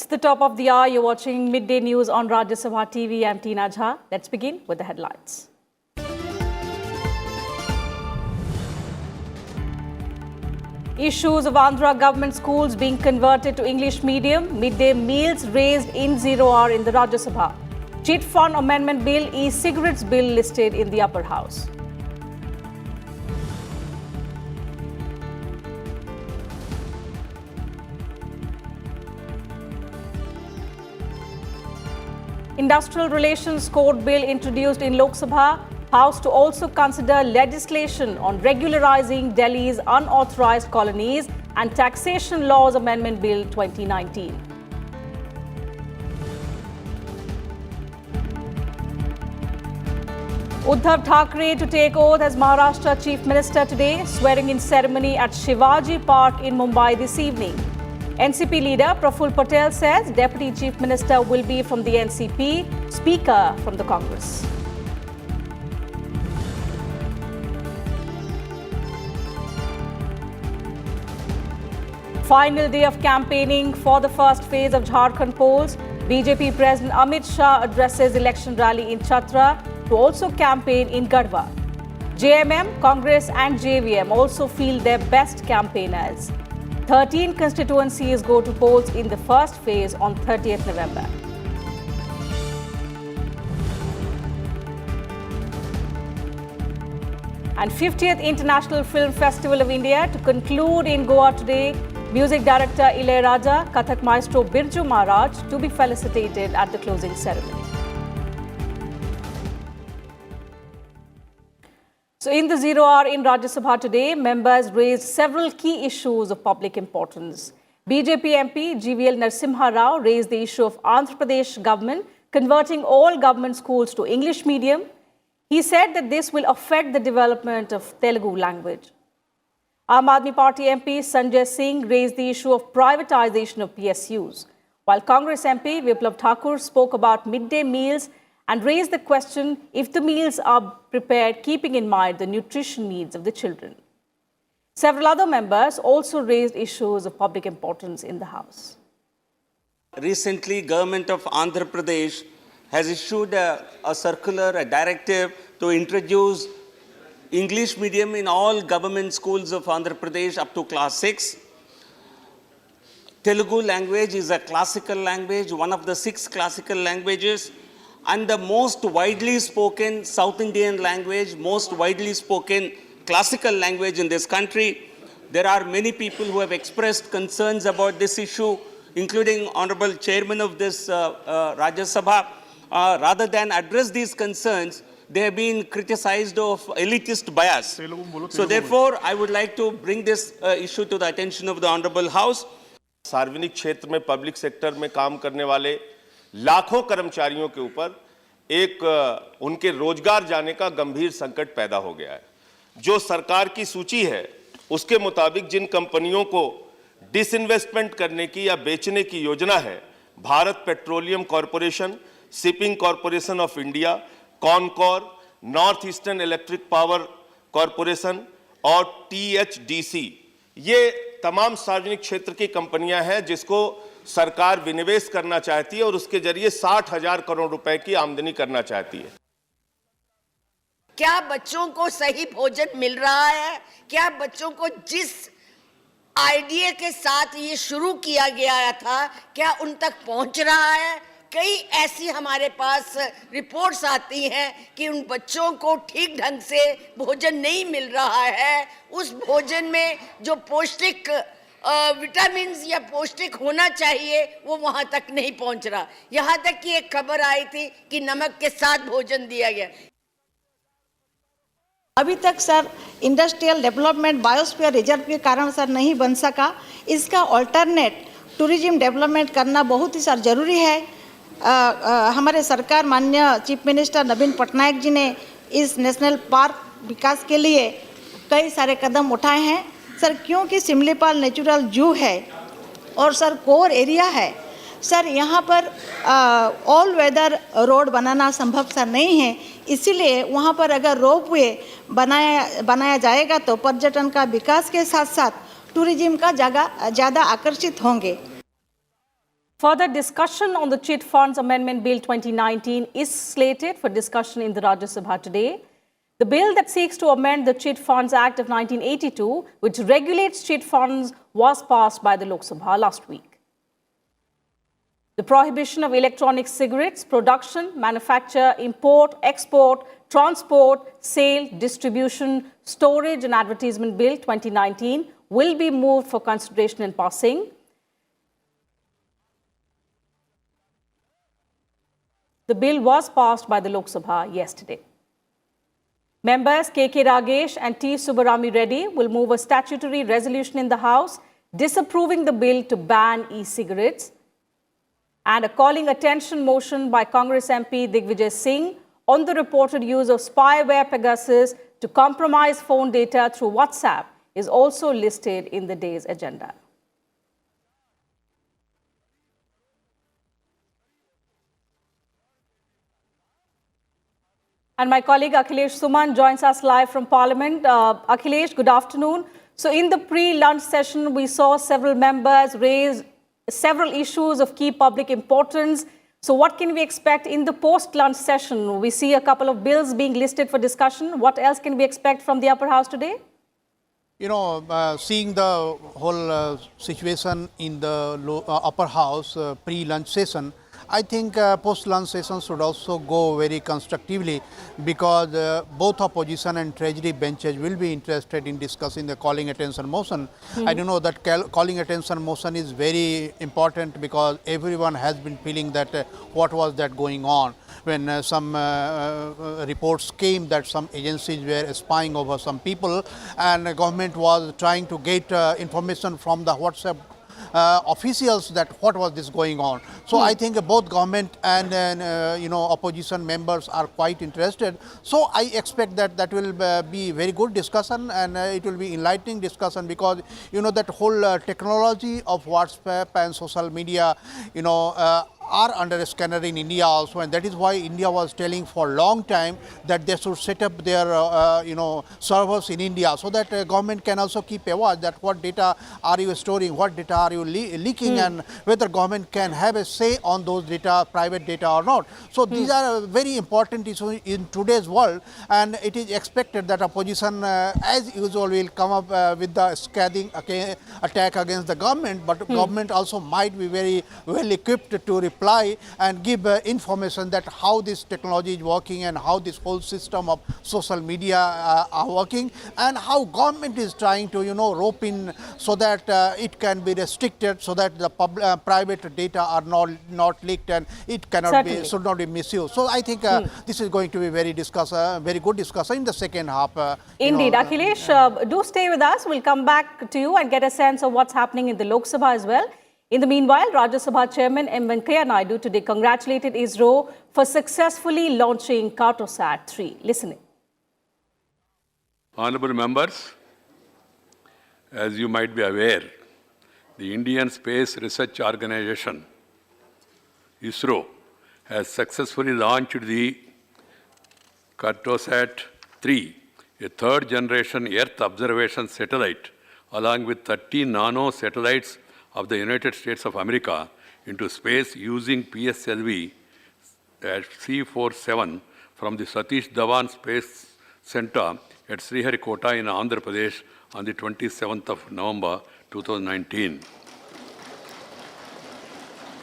It's the top of the hour. You're watching Midday News on Rajya Sabha TV. I'm Tina Jha. Let's begin with the headlines. Issues of Andhra government schools being converted to English medium. Midday meals raised in 0 hour in the Rajya Sabha. Chit Fund Amendment Bill, e-cigarettes bill listed in the upper house. Industrial Relations Code Bill introduced in Lok Sabha. House to also consider legislation on regularizing Delhi's unauthorized colonies and Taxation Laws Amendment Bill 2019. Uddhav Thackeray to take oath as Maharashtra Chief Minister today. Swearing-in ceremony at Shivaji Park in Mumbai this evening. NCP leader Praful Patel says Deputy Chief Minister will be from the NCP, Speaker from the Congress. Final day of campaigning for the first phase of Jharkhand polls. BJP President Amit Shah addresses election rally in Chhatra to also campaign in Garhwa. JMM, Congress and JVM also field their best campaigners. 13 constituencies go to polls in the first phase on 30th November. And 50th International Film Festival of India to conclude in Goa today. Music director Rajya, Kathak maestro Birju Maharaj to be felicitated at the closing ceremony. So in the 0 hour in Rajya Sabha today, members raised several key issues of public importance. BJP MP GVL Narasimha Rao raised the issue of Andhra Pradesh government converting all government schools to English medium. He said that this will affect the development of Telugu language. Aam Aadmi Party MP Sanjay Singh raised the issue of privatization of PSUs, while Congress MP Viplav Thakur spoke about midday meals and raised the question if the meals are prepared keeping in mind the nutrition needs of the children. Several other members also raised issues of public importance in the House. Recently, Government of Andhra Pradesh has issued a circular, a directive to introduce English medium in all government schools of Andhra Pradesh up to class 6. Telugu language is a classical language, one of the 6 classical languages, and the most widely spoken South Indian language, most widely spoken classical language in this country. There are many people who have expressed concerns about this issue, including Honorable Chairman of this Rajya Sabha. Rather than address these concerns, they have been criticized of elitist bias. So therefore, I would like to bring this issue to the attention of the Honorable House. सार्वजनिक क्षेत्र में public sector में काम करने वाले लाखों कर्मचारियों के ऊपर एक उनके रोजगार जाने का गंभीर संकट पैदा हो गया है। जो सरकार की सूची है उसके मुताबिक जिन कंपनियों को डिसइन्वेस्टमेंट करने की या बेचने की योजना है, Bharat petroleum corporation, shipping corporation of India, Concor, north eastern electric power corporation और THDC, ये तमाम सार्वजनिक क्षेत्र की कंपनियां हैं जिसको सरकार विनिवेश करना चाहती है और उसके जरिए 60,000 करोड़ रुपए की आमदनी करना चाहती है। क्या बच्चों को सही भोजन मिल रहा है? क्या बच्चों को जिस आइडिया के साथ ये शुरू किया गया था, क्या उन तक पहुंच रहा है? कई ऐसी हमारे पास रिपोर्ट्स आती हैं कि उन बच्चों को ठीक ढंग से भोजन नहीं मिल रहा है। उस भोजन में जो पौष्टिक विटामिन्स या पौष्टिक होना चाहिए वो वहां तक नहीं पहुंच रहा। यहाँ तक कि एक खबर आई थी कि नमक के साथ भोजन दिया गया। अभी तक sir industrial development biosphere reserve के कारण सर नहीं बन सका। इसका ऑल्टरनेट टूरिज्म डेवलपमेंट करना बहुत ही सर जरूरी है। हमारे सरकार माननीय चीफ मिनिस्टर नवीन पटनायक जी ने इस नेशनल पार्क विकास के लिए कई सारे कदम उठाए हैं सर, क्योंकि सिमलीपाल नेचुरल जू है और सर कोर एरिया है सर, यहाँ पर ऑल वेदर रोड बनाना संभव सर नहीं है। इसीलिए वहाँ पर अगर रोपवे बनाया जाएगा तो पर्यटन का विकास के साथ साथ टूरिज्म का ज़्यादा आकर्षित होंगे। Further discussion on the Chit Funds Amendment Bill 2019 is slated for discussion in the Rajya Sabha today. The bill that seeks to amend the Chit Funds Act of 1982, which regulates chit funds, was passed by the Lok Sabha last week. The prohibition of electronic cigarettes, production, manufacture, import, export, transport, sale, distribution, storage and advertisement bill 2019 will be moved for consideration and passing. The bill was passed by the Lok Sabha yesterday. Members K.K. Ragesh and T. Subbarami Reddy will move a statutory resolution in the House disapproving the bill to ban e-cigarettes, and a calling attention motion by Congress MP Digvijay Singh on the reported use of spyware Pegasus to compromise phone data through WhatsApp is also listed in the day's agenda. And my colleague Akhilesh Suman joins us live from Parliament. Akhilesh, good afternoon. So in the pre-lunch session, we saw several members raise several issues of key public importance. So what can we expect in the post-lunch session? We see a couple of bills being listed for discussion. What else can we expect from the upper house today? You know, seeing the whole situation in the upper house pre-lunch session, I think post-lunch sessions should also go very constructively, because both opposition and treasury benches will be interested in discussing the calling attention motion. I do know that calling attention motion is very important, because everyone has been feeling that what was that going on when some reports came that some agencies were spying over some people, and the government was trying to get information from the WhatsApp officials that what was this going on. So I think both government and opposition members are quite interested. So I expect that that will be very good discussion, and it will be enlightening discussion, because you know that whole technology of WhatsApp and social media, are under a scanner in India also, and that is why India was telling for a long time that they should set up their servers in India, so that government can also keep a watch that what data are you storing, what data are you leaking, and whether government can have a say on those data, private data or not. So these are very important issues in today's world, and it is expected that opposition as usual will come up with the scathing attack against the government, but government also might be very well equipped to reply and give information that how this technology is working and how this whole system of social media are working, and how government is trying to rope in so that it can be restricted, so that the private data are not leaked, and it cannot be, should not be misused. So I think this is going to be very good discussion in the second half. Indeed. Akhilesh, do stay with us. We'll come back to you and get a sense of what's happening in the Lok Sabha as well. In the meanwhile, Rajya Sabha Chairman M. Venkaiah Naidu today congratulated ISRO for successfully launching Cartosat-3. Listening. Honorable members, as you might be aware, the Indian Space Research Organization, ISRO, has successfully launched the Cartosat-3, a third-generation Earth observation satellite, along with 30 nano-satellites of the United States of America, into space using PSLV C-47 from the Satish Dhawan Space Center at Sriharikota in Andhra Pradesh on the 27th of November 2019.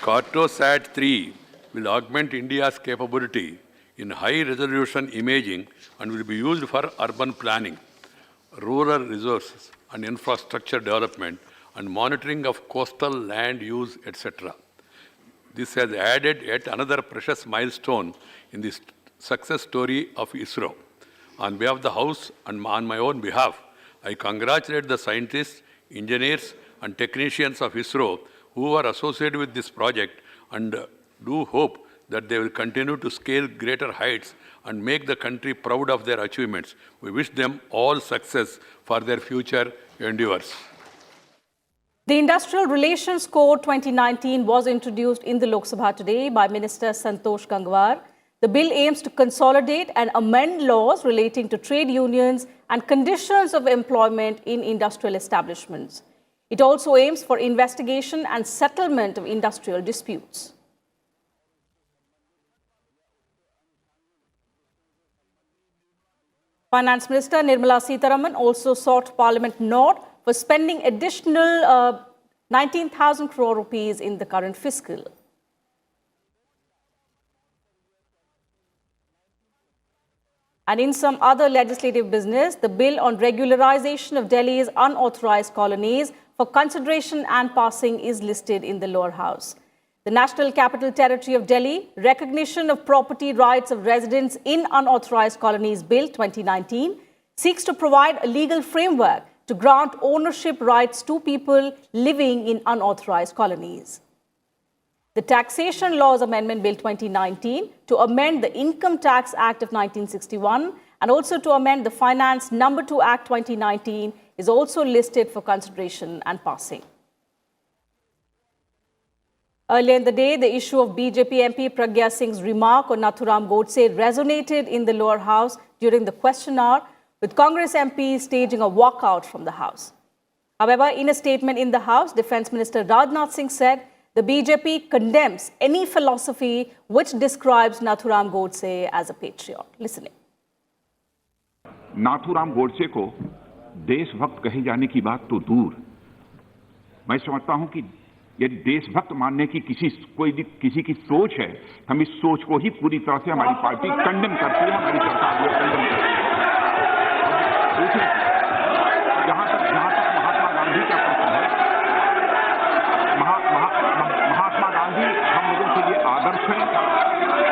Cartosat-3 will augment India's capability in high-resolution imaging and will be used for urban planning, rural resources and infrastructure development, and monitoring of coastal land use, etc. This has added yet another precious milestone in the success story of ISRO. On behalf of the House and on my own behalf, I congratulate the scientists, engineers, and technicians of ISRO who are associated with this project, and do hope that they will continue to scale greater heights and make the country proud of their achievements. We wish them all success for their future endeavors. The Industrial Relations Code 2019 was introduced in the Lok Sabha today by Minister Santosh Gangwar. The bill aims to consolidate and amend laws relating to trade unions and conditions of employment in industrial establishments. It also aims for investigation and settlement of industrial disputes. Finance Minister Nirmala Sitharaman also sought Parliament nod for spending additional 19,000 crore rupees in the current fiscal. And in some other legislative business, the bill on regularization of Delhi's unauthorized colonies for consideration and passing is listed in the lower house. The National Capital Territory of Delhi, Recognition of Property Rights of Residents in Unauthorized Colonies Bill 2019, seeks to provide a legal framework to grant ownership rights to people living in unauthorized colonies. The Taxation Laws Amendment Bill 2019 to amend the Income Tax Act of 1961 and also to amend the Finance No. 2 Act 2019 is also listed for consideration and passing. Earlier in the day, the issue of BJP MP Pragya Singh's remark on Nathuram Godse resonated in the lower house during the question hour, with Congress MPs staging a walkout from the house. However, in a statement in the House, Defence Minister Rajnath Singh said the BJP condemns any philosophy which describes Nathuram Godse as a patriot. Listening. Nathuram Godse को देशभक्त कहे जाने की बात तो दूर, मैं समझता हूं कि यदि देशभक्त मानने की किसी की सोच है, हम इस सोच को ही पूरी तरह से हमारी पार्टी कंडेम करती है, हमारी सरकार को कंडेम करती है। दूसरी, जहां तक महात्मा गांधी का प्रश्न है, महात्मा गांधी हम लोगों के लिए आदर्श हैं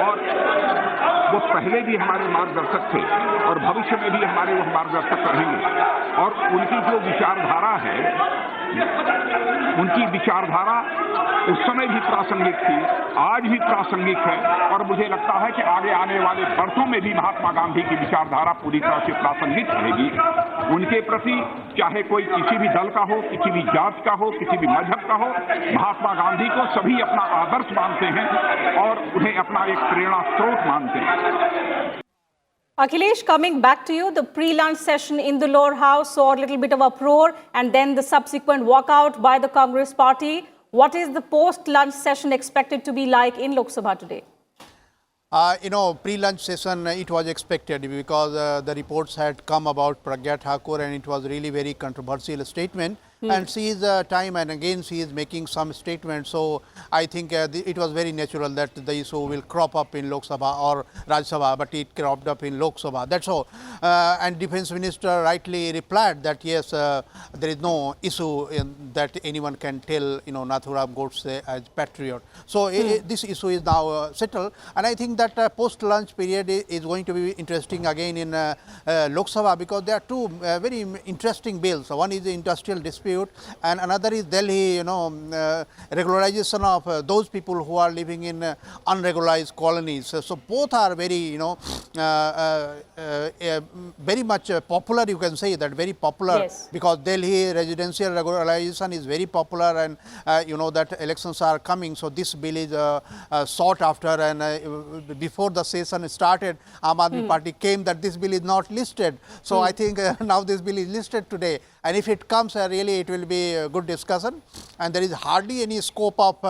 और वो पहले भी हमारे मार्गदर्शक थे और भविष्य में भी हमारे वो मार्गदर्शक रहेंगे। और उनकी जो विचारधारा है, उनकी विचारधारा उस समय भी प्रासंगिक थी, आज भी प्रासंगिक है और मुझे लगता है कि आगे आने वाले वर्षों में भी महात्मा गांधी की विचारधारा पूरी तरह से प्रासंगिक रहेगी। उनके प्रति चाहे कोई किसी भी दल का हो, किसी भी जात का हो, किसी भी मजहब का हो, महात्मा गांधी को सभी अपना आदर्श मानते हैं और उन्हें अपना एक प्रेरणा स्रोत मानते हैं। Akhilesh, coming back to you, the pre-lunch session in the lower house saw a little bit of uproar and then the subsequent walkout by the Congress party. What is the post-lunch session expected to be like in Lok Sabha today? Pre-lunch session, it was expected because the reports had come about Pragya Thakur and it was really very controversial statement. And she is time and again she is making some statements. So I think it was very natural that the issue will crop up in Lok Sabha or Rajya Sabha, but it cropped up in Lok Sabha. That's all. And Defence Minister rightly replied that yes, there is no issue that anyone can tell Nathuram Godse as patriot. So this issue is now settled, and I think that post-lunch period is going to be interesting again in Lok Sabha because there are two very interesting bills. One is the industrial dispute and another is Delhi, regularization of those people who are living in unregularized colonies. So both are very, very much popular. You can say that very popular, yes. Because Delhi residential regularization is very popular, and that elections are coming. So this bill is sought after, and before the session started, Aam Aadmi Party came that this bill is not listed. So I think now this bill is listed today. And if it comes, really it will be a good discussion, and there is hardly any scope of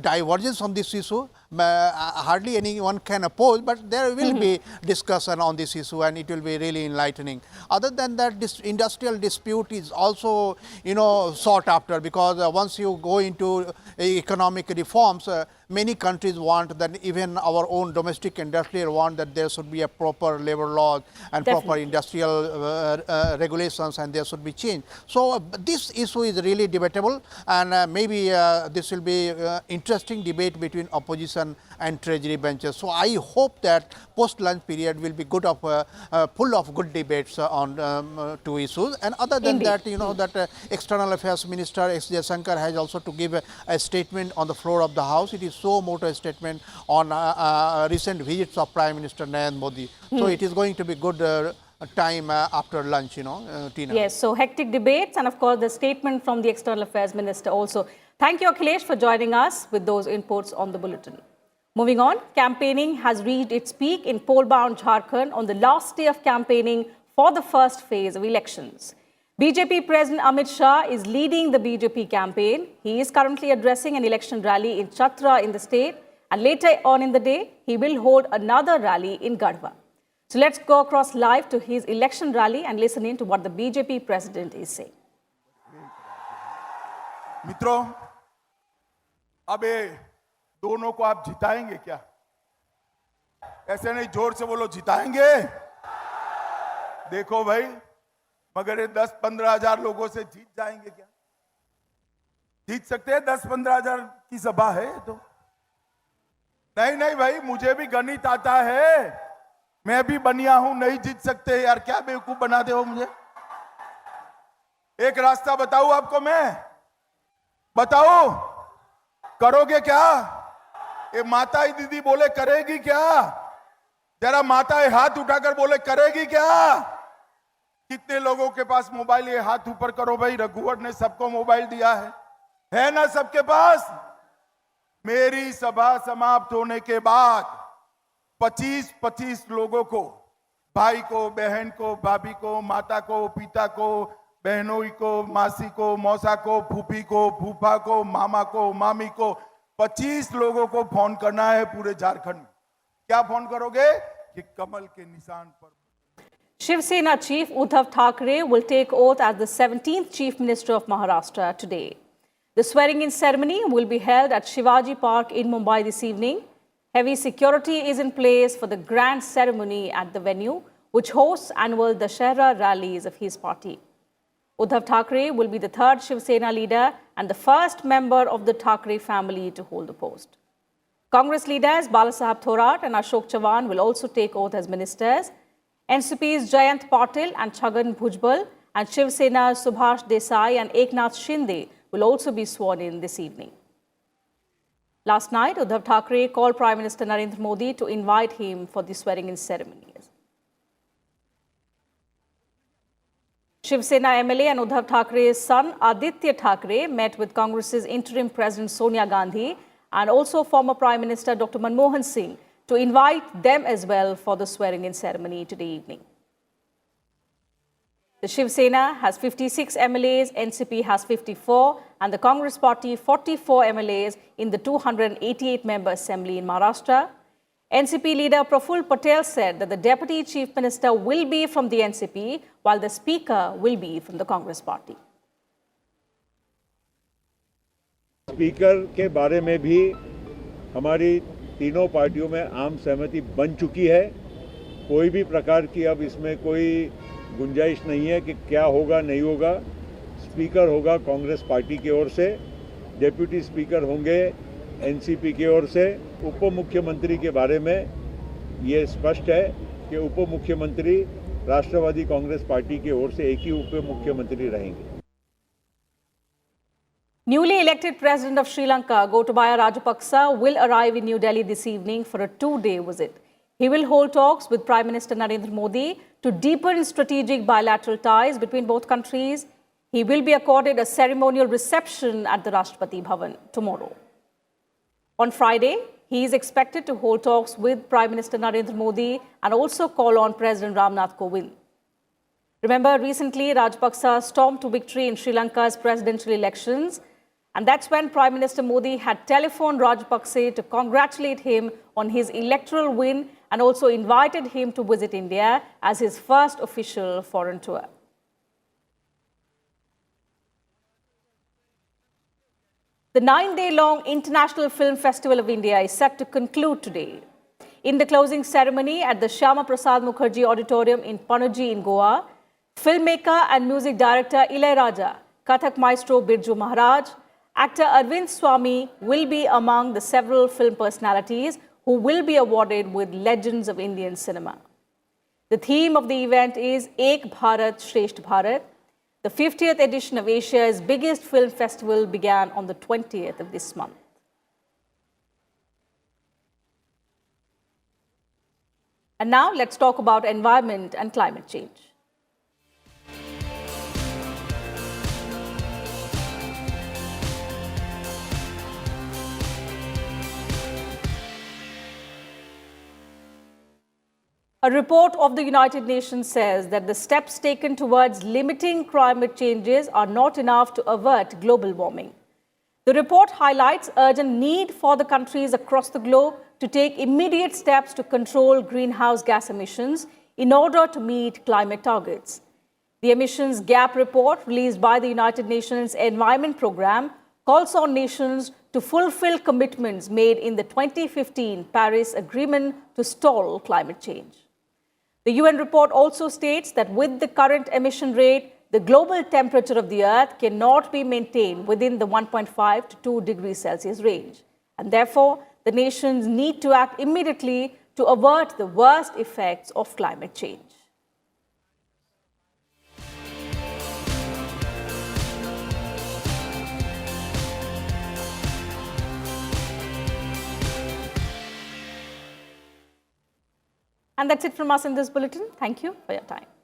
divergence on this issue. Hardly anyone can oppose, but there will be discussion on this issue and it will be really enlightening. Other than that, this industrial dispute is also sought after, because once you go into economic reforms, many countries want that, even our own domestic industrial want that there should be a proper labor law and proper industrial regulations, and there should be change. So this issue is really debatable, and maybe this will be interesting debate between opposition and treasury benches. So I hope that post-lunch period will be good of full of good debates on two issues. And other than that, that External Affairs Minister S. Jaishankar has also to give a statement on the floor of the House. It is so motor statement on recent visits of Prime Minister Narendra Modi. So it is going to be good time after lunch, Tina. Yes, so hectic debates and of course the statement from the External Affairs Minister also. Thank you, Akhilesh, for joining us with those inputs on the bulletin. Moving on, campaigning has reached its peak in poll-bound Jharkhand on the last day of campaigning for the first phase of elections. BJP President Amit Shah is leading the BJP campaign. He is currently addressing an election rally in Chatra in the state, and later on in the day, he will hold another rally in Garhwa. So let's go across live to his election rally and listen in to what the BJP president is saying. मित्रों, अब ये दोनों को आप जिताएंगे क्या? ऐसे नहीं, जोर से बोलो, जिताएंगे? देखो भाई, मगर ये 10-15 हजार लोगों से जीत जाएंगे क्या? जीत सकते हैं? 10-15 हजार की सभा है तो नहीं नहीं भाई, मुझे भी गणित आता है, मैं भी बनिया हूं, नहीं जीत सकते यार, क्या बेवकूफ बनाते हो मुझे? एक रास्ता बताऊं आपको, मैं बताओ, करोगे क्या? ये माता दीदी बोले करेगी क्या? जरा माता हाथ उठाकर बोले करेगी क्या? कितने लोगों के पास मोबाइल? ये हाथ ऊपर करो भाई, रघुवर ने सबको मोबाइल दिया है ना सबके पास? मेरी सभा समाप्त होने के बाद 25-25 लोगों को, भाई को, बहन को, भाभी को, माता को, पिता को, बहनोई को, मासी को, मौसा को, फूफी को, फूफा को, मामा को, मामी को, 25 लोगों को फोन करना है पूरे झारखंड में। क्या फोन करोगे? कि कमल के निशान पर। Shiv Sena Chief Uddhav Thackeray will take oath as the 17th Chief Minister of Maharashtra today. The swearing-in ceremony will be held at Shivaji Park in Mumbai this evening. Heavy security is in place for the grand ceremony at the venue, which hosts annual Dashera rallies of his party. Uddhav Thackeray will be the third Shiv Sena leader and the first member of the Thackeray family to hold the post. Congress leaders Balasaheb Thorat and Ashok Chavan will also take oath as ministers. NCP's Jayant Patil and Chhagan Bhujbal and Shiv Sena's Subhash Desai and Eknath Shinde will also be sworn in this evening. Last night, Uddhav Thackeray called Prime Minister Narendra Modi to invite him for the swearing-in ceremonies. Shiv Sena MLA and Uddhav Thackeray's son Aditya Thackeray met with Congress's interim President Sonia Gandhi and also former Prime Minister Dr. Manmohan Singh to invite them as well for the swearing-in ceremony today evening. The Shiv Sena has 56 MLAs, NCP has 54, and the Congress Party 44 MLAs in the 288-member Assembly in Maharashtra. NCP leader Praful Patel said that the Deputy Chief Minister will be from the NCP, while the Speaker will be from the Congress Party. Speaker के बारे में भी हमारी तीनों पार्टियों में आम सहमति बन चुकी है। कोई भी प्रकार की अब इसमें कोई गुंजाइश नहीं है कि क्या होगा नहीं होगा। स्पीकर होगा कांग्रेस पार्टी की ओर से, डेप्यूटी स्पीकर होंगे एनसीपी की ओर से। उप मुख्यमंत्री के बारे में ये स्पष्ट है कि उप मुख्यमंत्री राष्ट्रवादी कांग्रेस पार्टी की ओर से एक ही उप मुख्यमंत्री रहेंगे। Newly elected President of Sri Lanka, Gotabaya Rajapaksa, will arrive in New Delhi this evening for a two-day visit. He will hold talks with Prime Minister Narendra Modi to deepen strategic bilateral ties between both countries. He will be accorded a ceremonial reception at the Rashtrapati Bhavan tomorrow. On Friday, he is expected to hold talks with Prime Minister Narendra Modi and also call on President Ramnath Kovind. Remember, recently Rajapaksa stormed to victory in Sri Lanka's presidential elections, and that's when Prime Minister Modi had telephoned Rajapaksa to congratulate him on his electoral win and also invited him to visit India as his first official foreign tour. The 9-day-long International Film Festival of India is set to conclude today. In the closing ceremony at the Shyama Prasad Mukherjee Auditorium in Panaji in Goa, filmmaker and music director Ilaiyaraaja, Kathak maestro Birju Maharaj, actor Arvind Swamy will be among the several film personalities who will be awarded with Legends of Indian Cinema. The theme of the event is Ek Bharat Shresth Bharat. The 50th edition of Asia's biggest film festival began on the 20th of this month. And now let's talk about environment and climate change. A report of the United Nations says that the steps taken towards limiting climate changes are not enough to avert global warming. The report highlights urgent need for the countries across the globe to take immediate steps to control greenhouse gas emissions in order to meet climate targets. The Emissions Gap Report, released by the United Nations Environment Programme, calls on nations to fulfill commitments made in the 2015 Paris Agreement to stall climate change. The UN report also states that with the current emission rate, the global temperature of the Earth cannot be maintained within the 1.5 to 2 degrees Celsius range. And therefore, the nations need to act immediately to avert the worst effects of climate change. And that's it from us in this bulletin. Thank you for your time.